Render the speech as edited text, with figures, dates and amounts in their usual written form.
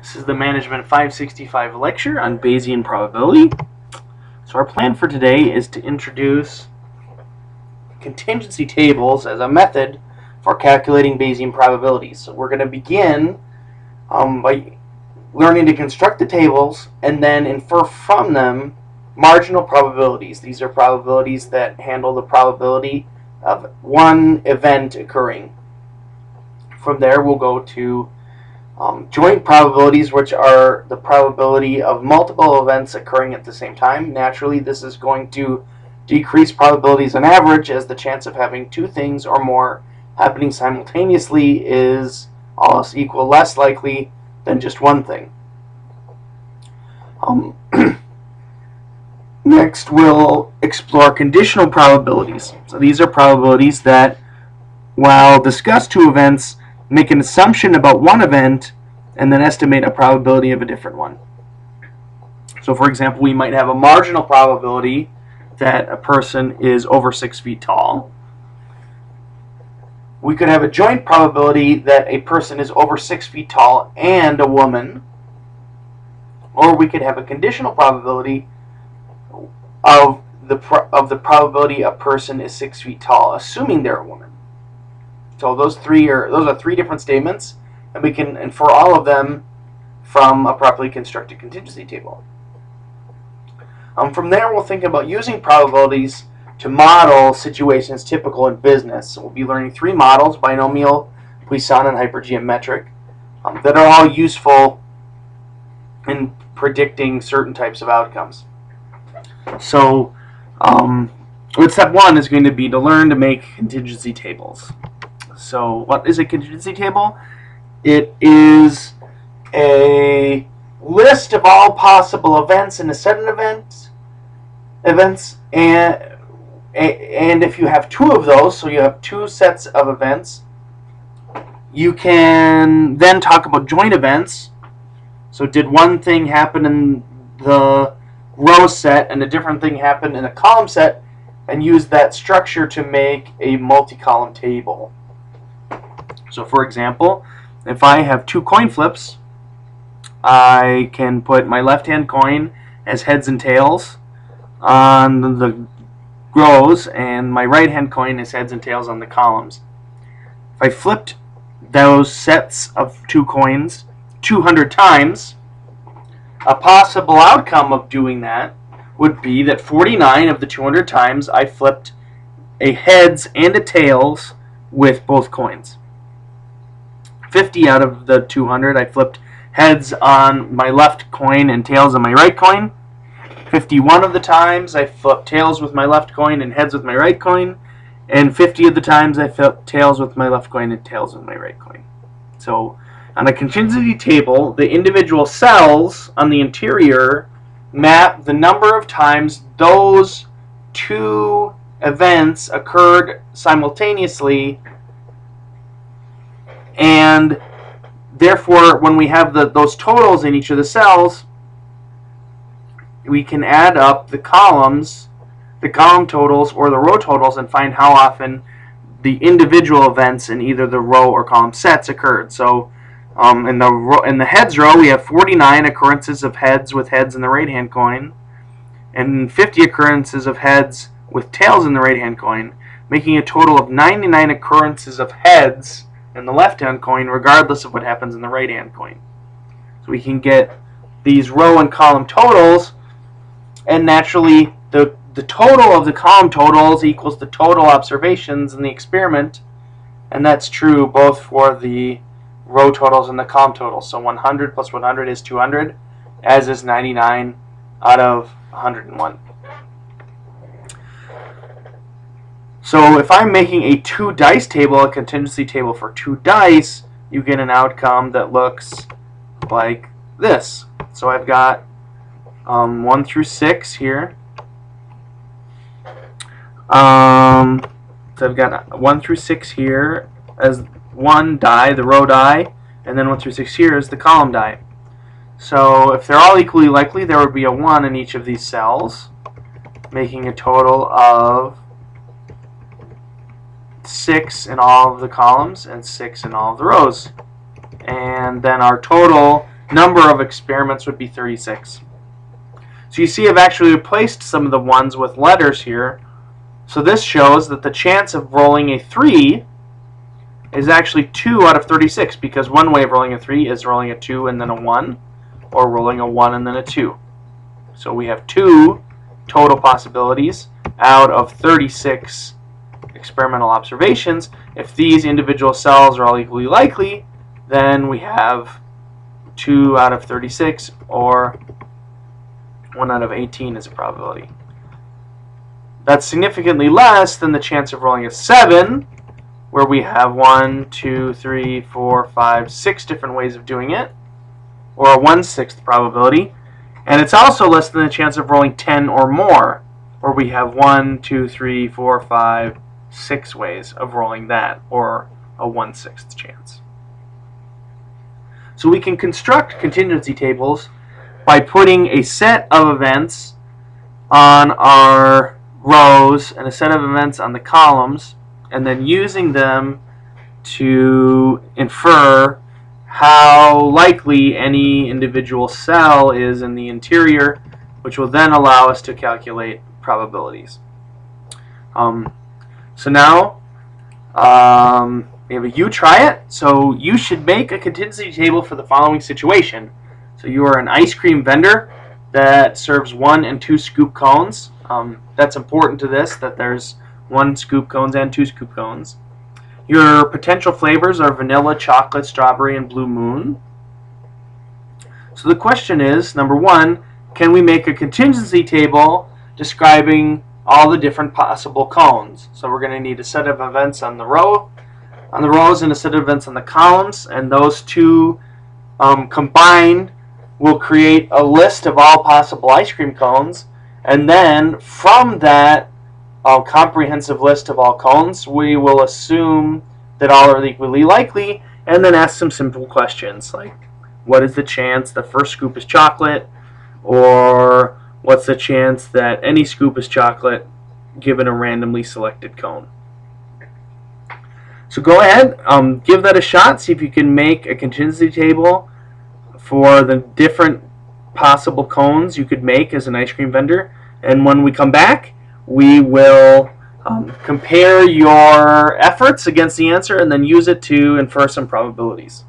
This is the Management 565 lecture on Bayesian probability. So our plan for today is to introduce contingency tables as a method for calculating Bayesian probabilities. So we're going to begin by learning to construct the tables and then infer from them marginal probabilities. These are probabilities that handle the probability of one event occurring. From there we'll go to joint probabilities, which are the probability of multiple events occurring at the same time. Naturally, this is going to decrease probabilities on average, as the chance of having two things or more happening simultaneously is all else equal less likely than just one thing. Next, we'll explore conditional probabilities. So these are probabilities that, while discuss two events, make an assumption about one event and then estimate a probability of a different one. So for example, we might have a marginal probability that a person is over 6 feet tall. We could have a joint probability that a person is over 6 feet tall and a woman. Or we could have a conditional probability of the probability a person is 6 feet tall, assuming they're a woman. So those are three different statements, and we can infer all of them from a properly constructed contingency table. From there, we'll think about using probabilities to model situations typical in business. So we'll be learning three models: binomial, Poisson, and hypergeometric, that are all useful in predicting certain types of outcomes. So step one is going to be to learn to make contingency tables. So what is a contingency table? It is a list of all possible events in a set of events, and if you have two of those, so you have two sets of events, you can then talk about joint events. So did one thing happen in the row set and a different thing happen in a column set, and use that structure to make a multi-column table. So for example, if I have two coin flips, I can put my left-hand coin as heads and tails on the rows, and my right-hand coin as heads and tails on the columns. If I flipped those sets of two coins 200 times, a possible outcome of doing that would be that 49 of the 200 times I flipped a heads and a tails with both coins. 50 out of the 200 I flipped heads on my left coin and tails on my right coin. 51 of the times I flipped tails with my left coin and heads with my right coin. And 50 of the times I flipped tails with my left coin and tails with my right coin. So on a contingency table, the individual cells on the interior map the number of times those two events occurred simultaneously, and therefore when we have those totals in each of the cells, we can add up the column totals or the row totals and find how often the individual events in either the row or column sets occurred. So in the heads row, we have 49 occurrences of heads with heads in the right-hand coin, and 50 occurrences of heads with tails in the right-hand coin, making a total of 99 occurrences of heads in the left-hand coin, regardless of what happens in the right-hand coin. So we can get these row and column totals, and naturally the total of the column totals equals the total observations in the experiment, and that's true both for the row totals and the column totals. So 100 plus 100 is 200, as is 99 out of 101. So if I'm making a two dice table, a contingency table for two dice, you get an outcome that looks like this. So I've got 1 through 6 here. So I've got 1 through 6 here as one die, the row die, and then 1 through 6 here is the column die. So if they're all equally likely, there would be a 1 in each of these cells, making a total of 6 in all of the columns and 6 in all of the rows. And then our total number of experiments would be 36. So you see I've actually replaced some of the ones with letters here. So this shows that the chance of rolling a 3 is actually 2 out of 36, because one way of rolling a 3 is rolling a 2 and then a 1, or rolling a 1 and then a 2. So we have 2 total possibilities out of 36 experimental observations. If these individual cells are all equally likely, then we have 2 out of 36, or 1 out of 18 is a probability. That's significantly less than the chance of rolling a 7, where we have 1, 2, 3, 4, 5, 6 different ways of doing it, or a 1/6 probability. And it's also less than the chance of rolling 10 or more, where we have 1, 2, 3, 4, 5, 6 ways of rolling that, or a 1/6 chance. So we can construct contingency tables by putting a set of events on our rows and a set of events on the columns, and then using them to infer how likely any individual cell is in the interior, which will then allow us to calculate probabilities. So now we have a you try it. So you should make a contingency table for the following situation. So you are an ice cream vendor that serves 1 and 2 scoop cones. That's important to this, that there's 1 scoop cones and 2 scoop cones. Your potential flavors are vanilla, chocolate, strawberry, and blue moon. So the question is, number 1, can we make a contingency table describing all the different possible cones? So we're going to need a set of events on the rows and a set of events on the columns, and those two combined will create a list of all possible ice cream cones. And then from that comprehensive list of all cones, we will assume that all are equally likely, and then ask some simple questions like, what is the chance the first scoop is chocolate, or what's the chance that any scoop is chocolate given a randomly selected cone? So go ahead, give that a shot, see if you can make a contingency table for the different possible cones you could make as an ice cream vendor. And when we come back, we will compare your efforts against the answer and then use it to infer some probabilities.